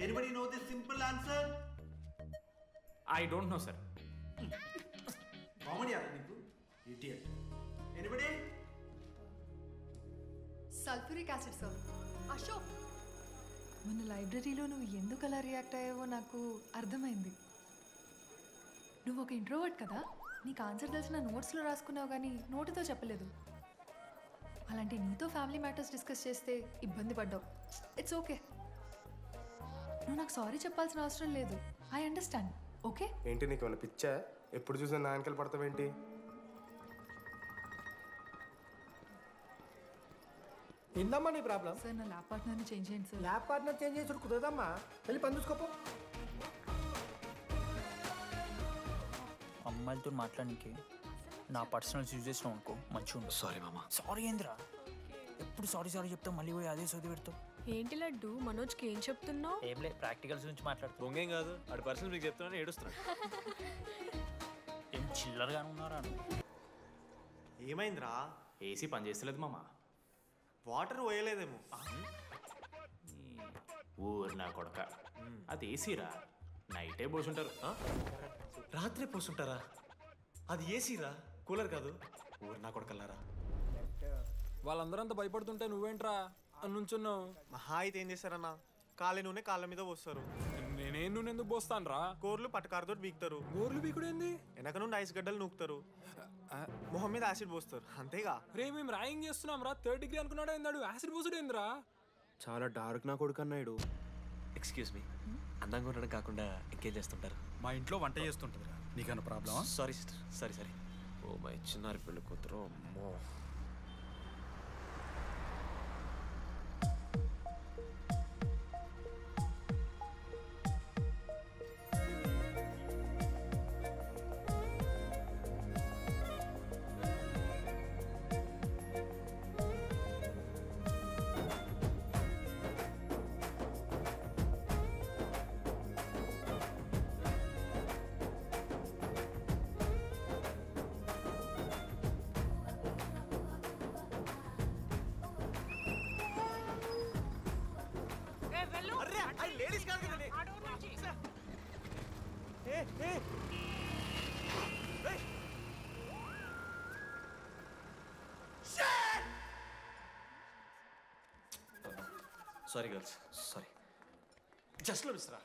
Anybody know this simple answer? I don't know, sir. Comedy aata niku? Idiot. Anybody? Sulphuric acid sir. Ashok, మన లైబ్రరీలో నువ్వు ఎందుకు అలా react అయ్యావో నాకు అర్థమైంది. నువ్వు ఒక ఇంట్రోవర్ట్ కదా, నీకు ఆన్సర్ తెలిసిన నోట్స్లో రాసుకున్నావు కానీ నోటితో చెప్పలేదు. అలాంటి నీతో ఫ్యామిలీ మ్యాటర్స్ డిస్కస్ చేస్తే ఇబ్బంది పడ్డావు. ఇట్స్ ఓకే, నువ్వు నాకు సారీ చెప్పాల్సిన అవసరం లేదు. I understand. ఓకే? ఏంటి నీకు ఏమైనా పిచ్చా? ఎప్పుడు చూసినా నా వెనకాల పడతావేంటి? ఏందమ్మా నీ ప్రాబ్లం? సార్, నా ల్యాబ్ పార్ట్నర్ని చేంజ్ చేయండి సార్. ల్యాబ్ పార్ట్నర్ చేంజ్ చేసి కుదరదమ్మా. వెళ్ళి పని చూసుకోపో. అమ్మాయిలతో మాట్లాడడానికి నా పర్సనల్స్ యూజ్ చేసినావు అనుకో మంచిగా ఉంటుంది. సారీ మామ. సారీ ఏంద్రా, ఎప్పుడు సారీ సారీ చెప్తావు, మళ్ళీ పోయి అదే సోది పెడతావు. ఏంటి లడ్డు, మనోజ్కి ఏం చెప్తున్నావు? ఏం లేదు, ప్రాక్టికల్స్ గురించి మాట్లాడుతావు. దొంగేం కాదు, ఆడి పర్సనల్ మీకు చెప్తున్నాను ఏడుస్తున్నాడు. ఏం చిల్లరగానే ఉన్నారా? ఏమైందిరా? ఏసీ పని చేస్తలేదు మామ. వాటర్ పోయలేదేమో. ఊరు నా కొడక, అది ఏసీరా, నైటే పోసుంటారు. రాత్రి పోసుంటారా? అది ఏసీరా, కూలర్ కాదు. ఊరు నా కొడకల్లారా. వాళ్ళందరంతా భయపడుతుంటే నువ్వేంట్రా నుంచున్నావు? మహా అయితే ఏం చేస్తారన్నా, కాళ్ళ నూనె కాళ్ళ మీద పోస్తారు. నేనేం నూనె ఎందుకు పోస్తాను రా? కోర్లు పట్టకారుతో బీకుతారు. గోర్లు బీకుడు ఏంది? వెనక నుండి ఐస్ గడ్డలు నూకుతారు. మొహం మీద యాసిడ్ పోస్తారు, అంతేగా. రే మేము రాయింగ్ చేస్తున్నాం రా. 3rd డిగ్రీ అనుకున్నాడు ఏందాడు, యాసిడ్ పోసుడు ఏందిరా? చాలా డార్క్ నా కొడుకు అన్నాడు. ఎక్స్క్యూజ్ మీ, అందంగా ఉండడం కాకుండా ఇంకేం చేస్తుంటారు? మా ఇంట్లో వంట చేస్తుంటుందిరా. నీకన్నా ప్రాబ్లమా? Sorry sister, sorry. Oh my చిన్నారి పెళ్ళి కూతురు, అమ్మో. Sorry girls, sorry. జస్ట్ మిస్రా.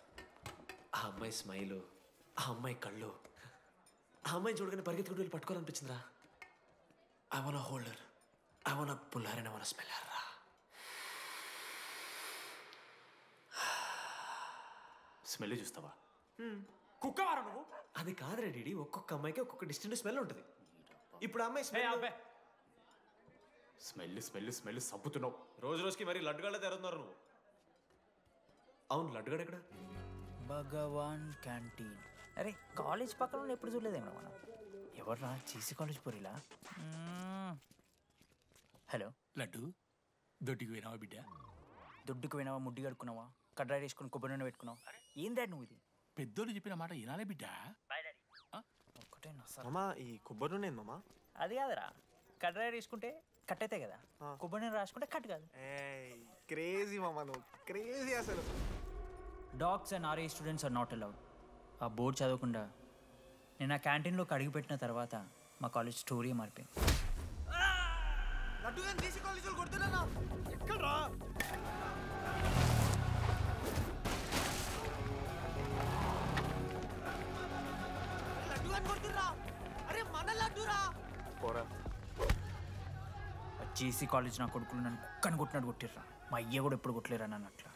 ఆ అమ్మాయి స్మైలు, ఆ అమ్మాయి కళ్ళు, ఆ అమ్మాయి చూడగానే పరిగెత్తుకుంటూ వెళ్ళి పట్టుకోవాలనిపించిందిరా. I want holder, I want puller and I want smeller రా. స్మెల్ చూస్తావా? కుక్కవారా నువ్వు? అది కాదురా డీడీ, ఒక్కొక్క అమ్మాయికి ఒక్కొక్క డిస్టెంట్ స్మెల్ ఉంటుంది. ఇప్పుడు అమ్మాయి స్మెల్ సబ్బుతున్నావు. రోజు రోజుకి మరి లడ్డుగాళ్ళ తెరుతున్నారు నువ్వు. అవును, లడ్డుగాడు ఎక్కడ? భగవాన్ క్యాంటీన్. అరే కాలేజ్ పక్కన ఎప్పుడు చూడలేదేమో మనం. ఎవర్రా జీసీ కాలేజ్ పోరిలా? హలో లడ్డు, దొడ్డికి పోయినావా బిడ్డ? దొడ్డుకు పోయినావా, ముడ్డి కడుక్కున్నావా, కడ్రాయి వేసుకుని కొబ్బరి నూనె పెట్టుకున్నావు? ఏం డాడ్ నువ్వు ఇది? పెద్దోళ్ళు చెప్పిన మాట వినాలే బిడ్డ. ఒక్కటే మామా, ఈ కొబ్బరి నూనె మామా? అది కాదురా, కడ్రాయి వేసుకుంటే కట్ అవుతాయి కదా, కొబ్బరి నూనె రాసుకుంటే కట్ కాదు. క్రేజీ మామా, నువ్వు క్రేజీ అసలు. డాగ్స్ అండ్ ఆర్ఏ స్టూడెంట్స్ ఆర్ నాట్ అలౌడ్. ఆ బోర్డు చదవకుండా నేను ఆ క్యాంటీన్లోకి అడుగుపెట్టిన తర్వాత మా కాలేజ్ స్టోరీ మారిపోయింది. ఎక్కడ్రా? అరే మన లడ్డురా. జేసీ కాలేజ్ నా కొడుకులు నన్ను కుక్కని కొట్టినట్టు కొట్టిర్రా. మా అయ్య కూడా ఎప్పుడు కొట్టలేరా నన్ను అట్లా.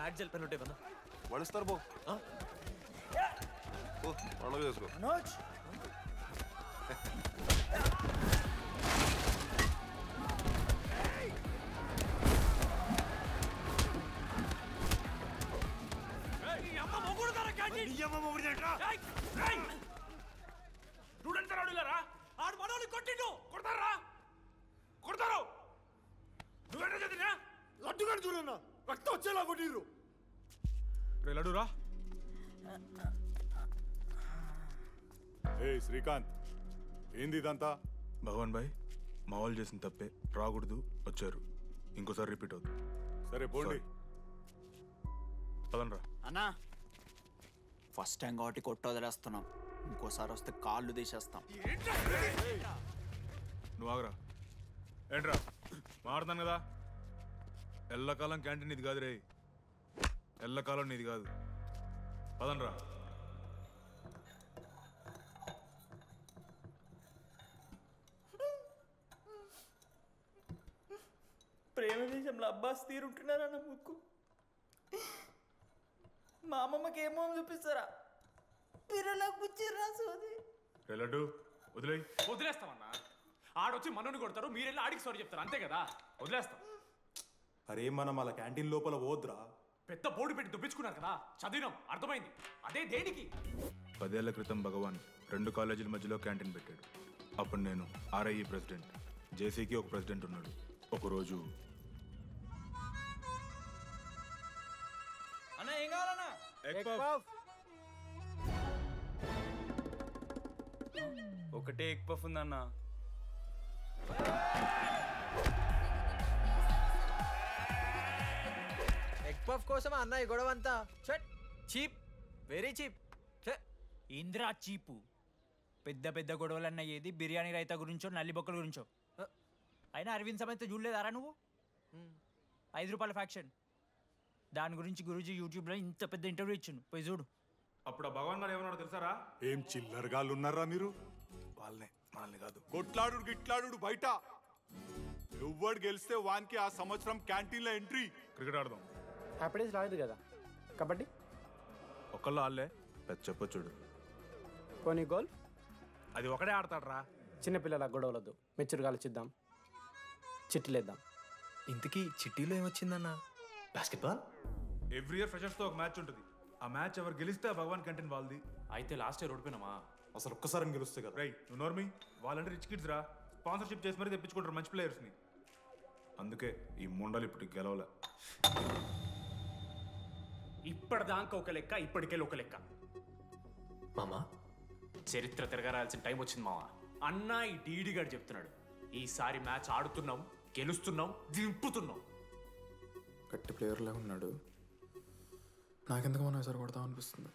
యాడ్జల్ పెన్ ఉంటాయి కదా, వడుస్తారు బో. పండుగ చేసుకో. ఆడు మనోళ్ళు కొట్టిండు, కొడతారా? కొడతారు. నువ్వేంటో చదివినా? కొడుతున్నాడు చూడన్నా, రక్తం వచ్చేలా కొట్టిర్రు. లడురా. ఏ శ్రీకాంత్, ఏంది ఇదంతా? భగవాన్ భాయ్, మా వాళ్ళు చేసిన తప్పే, రాకూడదు, వచ్చారు, ఇంకోసారి రిపీట్ అవుతుంది. సరే పోండి. పదనరా. అన్నా, ఫస్ట్ టైం కాబట్టి కొట్టు వదిలేస్తున్నాం, ఇంకోసారి వస్తే కాళ్ళు తీసేస్తాం. నువ్వు ఆగరా. ఏంట్రా మారుతాను కదా, ఎల్లకాలం క్యాంటీన్ ఇది కాదు రే, ఎల్లకాలం నీది కాదు. పదనరా. ప్రేమ దేశంలో అబ్బాస్ తీరుంటున్నారన్న ముక్కు. మా అమ్మమ్మకి ఏమో చూపిస్తారా, పిల్లలకు పుచ్చిర్రా సోది. లడ్డు వదిలే. వదిలేస్తామన్నా. ఆడొచ్చి మనోని కొడతారు, మీరెళ్ళి ఆడికి సారీ చెప్తారు, అంతే కదా, వదిలేస్తాం. అరే మనం అలా క్యాంటీన్ లోపల పోద్రా. పెద్ద బోర్డు పెట్టి దుబ్బించుకున్నారు కదా, చదివినాం, అర్థమైంది. అదే దేనికి? 10 ఏళ్ల క్రితం భగవాన్ 2 కాలేజీల మధ్యలో క్యాంటీన్ పెట్టాడు. అప్పుడు నేను ఆర్ఐఈ ప్రెసిడెంట్, జేసీకి ఒక ప్రెసిడెంట్ ఉన్నాడు. ఒకరోజు అన్న ఏం కావాలన్నా? ఒకటే ఎగ్ పఫ్ ఉందన్న. ఎగ్ పఫ్ కోసం అన్న ఈ గొడవ అంతా చీప్, వెరీ చీప్. ఇంద్రా చీపు. పెద్ద పెద్ద గొడవలు అన్నయ్యేది బిర్యానీ రైతా గురించో నల్లి బొక్కల గురించో. అయినా అరవింద్ సమేత చూడలేదారా నువ్వు? 5 రూపాయల ఫ్యాక్షన్, దాని గురించి గురూజీ యూట్యూబ్లో ఇంత పెద్ద ఇంటర్వ్యూ ఇచ్చిండు, పోయి చూడు. అప్పుడు ఆ భగవాన్ గారు ఏమన్నాడు తెలుసారా? ఏం చిల్లరగాళ్ళు ఉన్నారా మీరు? వాళ్ళనే, మనల్ని కాదు. కొట్లాడు గిట్లాడు బయట. ఎవ్వడు గెలిస్తే వానికి ఆ సంవత్సరం క్యాంటీన్ లో ఎంట్రీ. క్రికెట్ ఆడదాం. హ్యాపీ డేస్ రాలేదు కదా. కబడ్డీ ఒకళ్ళు ఆడలే, పెద్ద చెప్పొచ్చుడు. పోనీ గోల్, అది ఒకడే ఆడతాడ్రా. చిన్నపిల్లల గొడవలొద్దు, మెచ్యూర్గా ఆలోచిద్దాం, చిట్టిలేద్దాం. ఇంతకీ చిట్టీలో ఏమొచ్చిందన్నా? బాస్కెట్బాల్. ఎవ్రీ ఇయర్ ఫ్రెషర్స్ తో ఒక మ్యాచ్ ఉంటుంది. ఆ మ్యాచ్ ఎవరు గెలిస్తే ఆ భగవాన్ క్యాంటీన్ వాళ్ళది. అయితే లాస్ట్ ఇయర్ ఓడిపోయినామా? అసలు ఒక్కసారి గెలుస్తే కదా. రైట్, నువ్వు నోర్మి. వాళ్ళంటే రిచ్ కిడ్స్ రా, స్పాన్సర్షిప్ చేసి మరీ తెప్పించుకుంటారు మంచి ప్లేయర్స్ని. అందుకే ఈ ముండలు ఇప్పుడు గెలవలే. ఇప్పటిదాకా ఒక లెక్క, ఇప్పటికెళ్ళి ఒక లెక్క. మామా, చరిత్ర తిరగరాల్సిన టైం వచ్చింది మావా. అన్నా ఈ డీడీ గారు చెప్తున్నాడు, ఈసారి మ్యాచ్ ఆడుతున్నాం, గెలుస్తున్నాం, దింపుతున్నాం. గట్టి ప్లేయర్లా ఉన్నాడు. నాకెందుకు మనం ఎసరు కొడతాం అనిపిస్తుంది.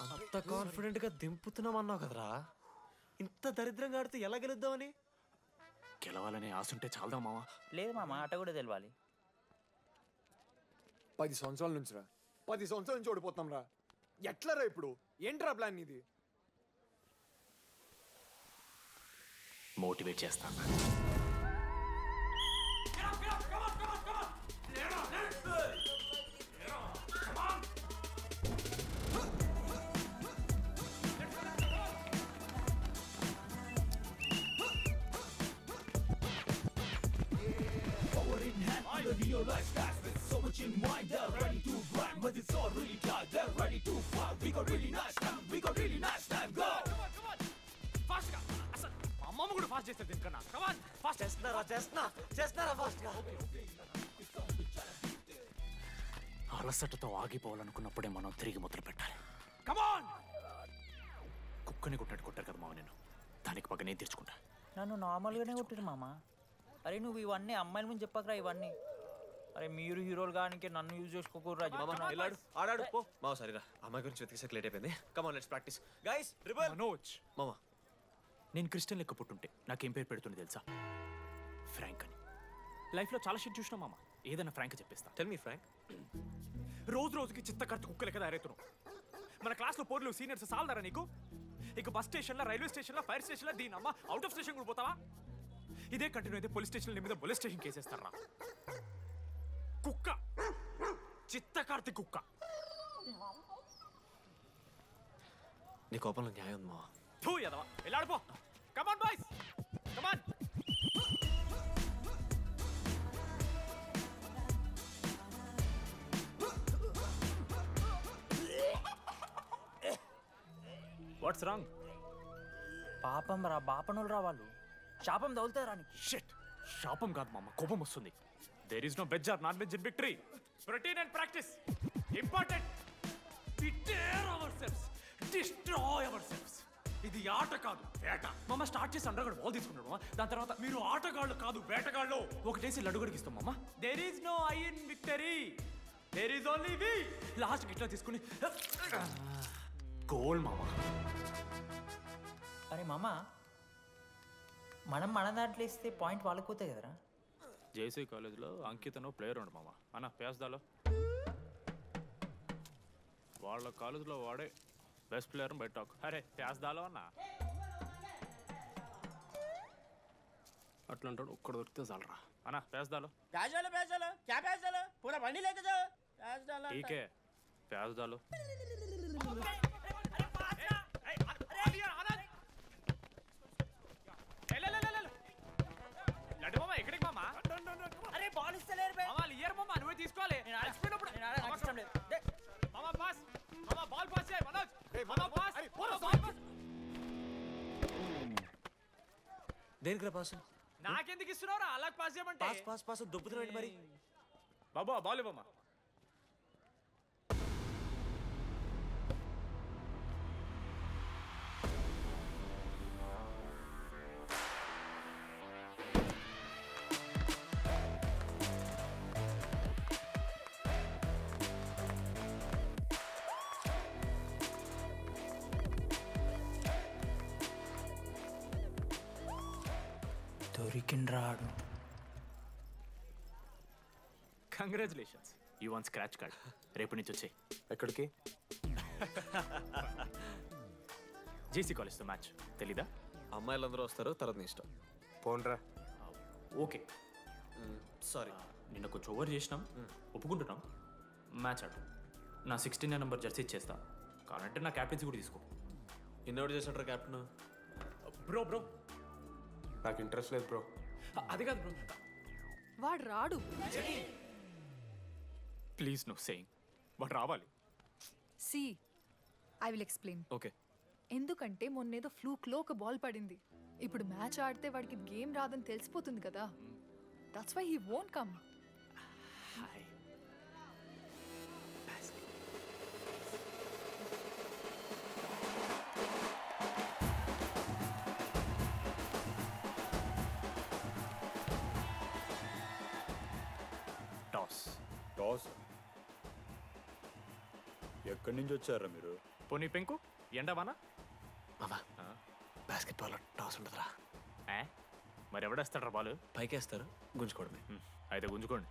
అంత కాన్ఫిడెంట్ గా దింపుతున్నాం అన్నావు కదరా, ఇంత దరిద్రంగా ఆడితే ఎలా గెలుద్దామని? గెలవాలనే ఆశ ఉంటే చాలదా మావా? లేదు మామ, ఆట కూడా తెలవాలి. 10 సంవత్సరాల నుంచి రా, 10 సంవత్సరాల నుంచి ఓడిపోతాం రా. ఎట్లా రా ఇప్పుడు? ఏంట్రా ప్లాన్ ఇది? మోటివేట్ చేస్తాను. అమ్మమ్మ కూడా ఫాస్ట్ చేస్తారు దీనికన్నా. Come on fast. చేస్తున్నారా ఫాస్ట్ గా? అలసటతో ఆగిపోవాలనుకున్నప్పుడే మనం తిరిగి మొదలు పెట్టాలి. కమాన్. కుక్కని కొట్టాడు కొట్టారు కదా మావ, నేను దానికి పక్క నేను తెచ్చుకుంటా. నన్ను నార్మల్గానే కొట్టిరు మామ. అరే నువ్వు ఇవన్నీ అమ్మాయిల ముందు చెప్పకరా ఇవన్నీ. అరే మీరు హీరోలు కానీ నన్ను యూజ్ చేసుకోకూడరా. ఆడాడు పో మావ. సరిరా, అమ్మాయి గురించి వెతికేసాక లేట్ అయిపోయింది. Come on let's practice guys. Rebel Manoj, మామా, నేను క్రిస్టియన్ లెక్క పుట్టుంటే నాకేం పేరు పెడుతుంది తెలుసా? ఫ్రాంక్ అని. లైఫ్లో చాలా షిట్ చూసినా మామ, ఏదైనా ఫ్రాంక్ చెప్పేస్తా. Tell me frank. రోజు రోజుకి చిత్తకర్త కుక్క లెక్క తయారవుతున్నావు. మన క్లాస్లో పోర్లు సీనియర్స్ సాలదారా నీకు? ఇక బస్ స్టేషన్లో, రైల్వే స్టేషన్లో, ఫైర్ స్టేషన్లో, దీని అమ్మ అవుట్ ఆఫ్ స్టేషన్ కూడా పోతావా? ఇదే కంటిన్యూ అయితే పోలీస్ స్టేషన్ మీద పోలీస్ స్టేషన్ కేసేస్తారా? కుక్క, చిత్తకార్తి కుక్క. నీ కోపంలో న్యాయం ఉంది మావా. తూ ఎదవా, వెళ్ళాడిపో. Come on boys, come on. What's wrong? పాపం రా, బాపనులు రా వాళ్ళు. శాపం తగులుతుంది రా నీకు. షిట్, శాపం కాదు మామ, కోపం వస్తుంది. There is no veg or non veg in victory. Routine and practice important. We dare ourselves, destroy ourselves. ఇది ఆట కాదు, వేట. మామ స్టార్ట్ చేసి అండర్గాడు బాల్ తీసుకున్నాడు మామ. దాని తర్వాత మీరు ఆటగాళ్ళు కాదు వేటగాళ్ళు. ఒకటేసి లడ్డుగడికి ఇస్తాం మామ. There is no I in victory, there is only we. Last ఇట్లా తీసుకుని గోల్ మామ. అరే మామ, మనం మన దాంట్లో ఇస్తే పాయింట్ వాళ్ళకి పోతాయి కదరా. జేసీ కాలేజ్లో అంకితను ప్లేయర్ ఉండు మామ. అన్న పేస్దాలో వాళ్ళ కాలేజ్లో వాడే బెస్ట్ ప్లేయర్ బయట టాక్. అరే పేస్దాలో అన్న అట్లా అంటాడు. ఒక్కడ దొరికితే చాలరా అన్న. పేస్దాలో టీకే పేస్దాలో. లడ్డు మామ ఎక్కడికి మామ? అరే బాల్ ఇస్తలేరు బే. మామ ఇయర్ మామ, నువ్వే తీసుకోవాలి. మామ పాస్, మామ బాల్ పాస్ చేయి మనోజ్. మామ పాస్, బాల్ పాస్. దేనికి పాస్? నాకెందుకు ఇస్తున్నావురా? అలా పాస్ చేయమంటే పాస్ పాస్ పాస్ దొబ్బుతున్నాడు మరి. బాబా బాల్ ఇవ్వమ్మా. దొరికిండ్రాడు. Congratulations, you won scratch card. రేపు నుంచి వచ్చాయి. ఎక్కడికి? జేసీ కాలేజ్తో మ్యాచ్ తెలీదా? అమ్మాయిలందరూ వస్తారు, తర్వాత నీ ఇష్టం. పోన్రా. ఓకే సారీ, నిన్న కొంచెం ఓవర్ చేసినాం, ఒప్పుకుంటున్నాం. మ్యాచ్ ఆడు. నా 16 నెంబర్ జెర్సీ ఇచ్చేస్తా. కావాలంటే నా క్యాప్టెన్సీ కూడా తీసుకో. ఇన్నోటి చేసినట్టు క్యాప్టెన్. బ్రో బ్రో నాకు ఇంట్రెస్ట్ లేదు బ్రో. అది కాదు బ్రో. వాడు రాడు. ప్లీజ్ నో సేయింగ్, బట్ రావాలి. See I will explain. Okay. ఎందుకంటే మొన్నేదో ఫ్లూక్లో ఒక బాల్ పడింది. ఇప్పుడు మ్యాచ్ ఆడితే వాడికి గేమ్ రాదని తెలిసిపోతుంది కదా. That's why he won't come. Toss ఎక్కడి నుంచి వచ్చారా మీరు? పోనీ పెంకు ఎండవానా? మామా బాస్కెట్బాల్ టాస్ ఉంటుందిరా. మరి ఎవడేస్తాడ్రా బాల్? పైకేస్తారు, గుంజుకోవడమే. అయితే గుంజుకోండి.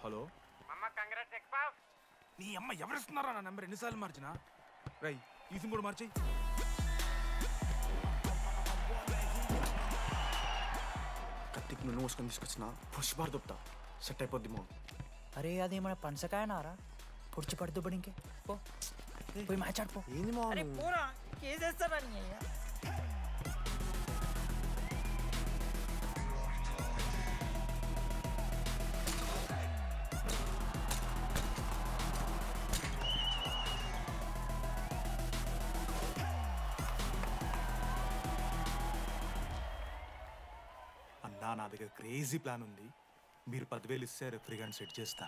హలో నీ అమ్మ ఎవరిస్తున్నారా నా నెంబర్? ఎన్నిసార్లు మార్చినా? రై ఈ సిమ్ కూడా మార్చి. కత్తికి నూనె మూసుకొని తీసుకొచ్చిన పుష్ బార్ దొప్తా సెట్ అయిపోద్ది మో. అరే అదేమన్నా పంచకాయనారా? పొడిచి పడుతూ పడి ఇంకే పో, పోయి మ్యాచ్ ఆడిపో. ఏంది మా? అరే పోరా, కేసేస్తారని. అన్నా నా దగ్గర క్రేజీ ప్లాన్ ఉంది. మీరు 10,000 ఇస్తే రెఫ్రిగరెంట్ సెట్ చేస్తా.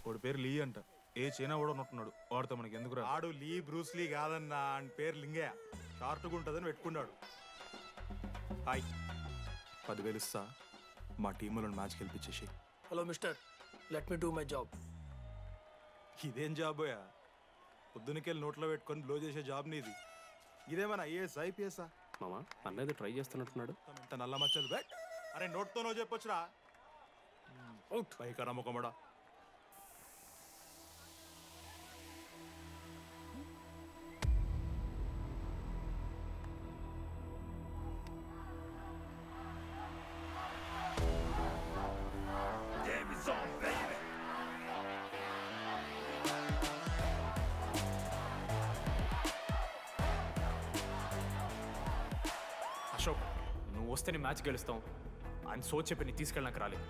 వాడి పేరు లీ అంట. ఏ చైనా కూడా ఉన్నట్టున్నాడు. వాడితో మనకి ఎందుకు? ఆడు లీ బ్రూస్ లీ కాదన్నా, ఆయన పేరు లింగే. షార్ట్గా ఉంటుందని పెట్టుకున్నాడు. హాయ్, 10,000 ఇస్తా, మా టీంలో మ్యాచ్ గెలిపించేసి. Hello mister, let me do my job. ఇదేం జాబోయా? పొద్దునకెళ్ళి నోట్లో పెట్టుకొని బ్లో చేసే జాబ్ నీది. ఇదేమన్నా ఐఏఎస్ ఐపీఎస్ మామ అన్నది ట్రై చేస్తున్నట్టున్నాడు. ఇంత నల్ల మచ్చలు బెట్. అరే నోట్తో నో చెప్పొచ్చురా. పైకరా ముఖమడా. అశోక్, నువ్వు వస్తే నీ మ్యాచ్ గెలుస్తాం అని సో చెప్పి నీ తీసుకెళ్ళడానికి రాలేదు.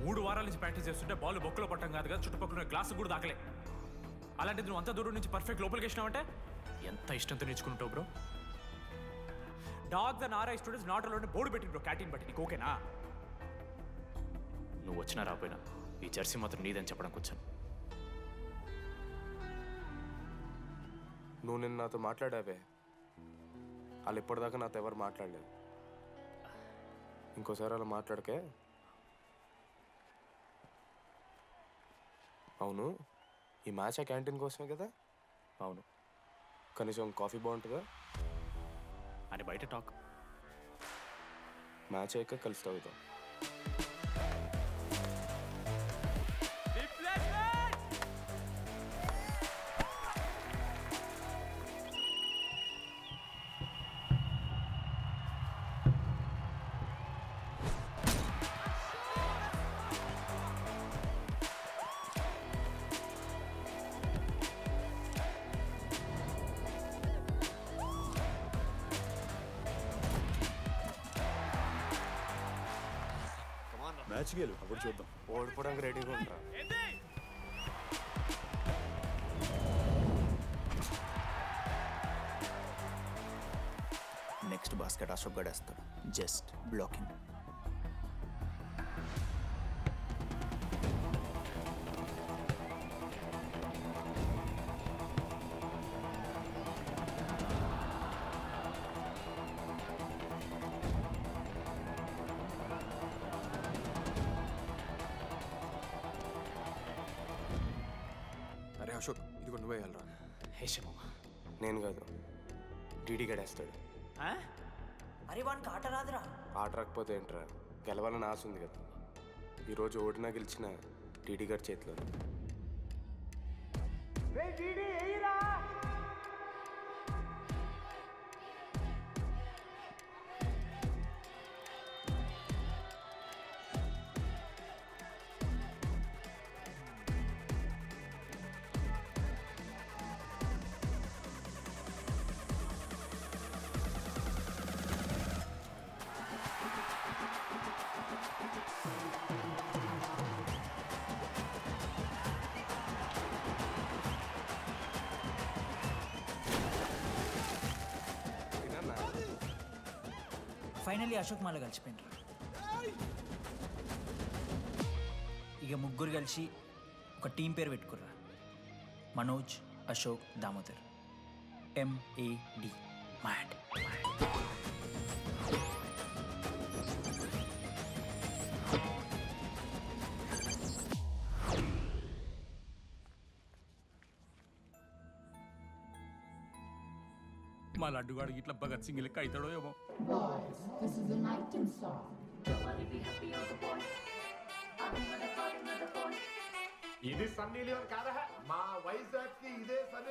3 వారాల నుంచి ప్రాక్టీస్ చేస్తుంటే బాల్ బొక్కలో పట్టం కాదు కదా, చుట్టుపక్కల గ్లాసు కూడా దాకలే. అలాంటిది నువ్వు అంత దూరం నుంచి పర్ఫెక్ట్ లోపలికి వేసినావంటే ఎంత ఇష్టంతో నేర్చుకుంటావు bro. Dogs and RI students not allowed board పెట్టింది బ్రో క్యాంటీన్ బట్టి. నీకు ఓకేనా? నువ్వు వచ్చినా రాపోయినా ఈ జెర్సీ మాత్రం నీదని చెప్పడానికి వచ్చాను. నువ్వు నిన్న నాతో మాట్లాడావే, వాళ్ళు ఇప్పటిదాకా నాతో ఎవరు మాట్లాడలేదు. ఇంకోసారి అలా మాట్లాడకే. అవును, ఈ మ్యాచ్ ఆ క్యాంటీన్ కోసమే కదా? అవును. కనీసం కాఫీ బాగుంటుందా అని బయట టాక్. మ్యాచ్ అయ్యాక కలిసి తాగుతాం. మ్యాచ్ గెలు, అప్పుడు చూద్దాం. ఓడిపోవడానికి రెడీగా ఉంటారా? నెక్స్ట్ బాస్కెట్ అశోక్ గడేస్తాడు. Just blocking. అరే అశోక్, ఇది కూడా నువ్వే వెళ్ళరా. హేషమా, నేను కాదు, డీడీ గడేస్తాడు. అరే వానికి ఆట రాదురా. ఆట రాకపోతే ఏంట్రా, గెలవాలని ఆశ ఉంది కదా. ఈరోజు ఓడినా గెలిచిన డీడీ గారి చేతిలో. ఫైనల్లీ అశోక్ మాల కలిసిపోయినరా. ఇక ముగ్గురు కలిసి ఒక టీం పేరు పెట్టుకుర్రా. మనోజ్, అశోక్, దామోదర్. MAD. మ్యాడ్. మా లడ్డుగాడు ఇట్లా భగత్ సింగ్ లెక్క అవుతాడో ఏమో. ఇది సన్నీ లియోన్ కాదా? మా వైజాగ్ కి ఇదే సన్నీ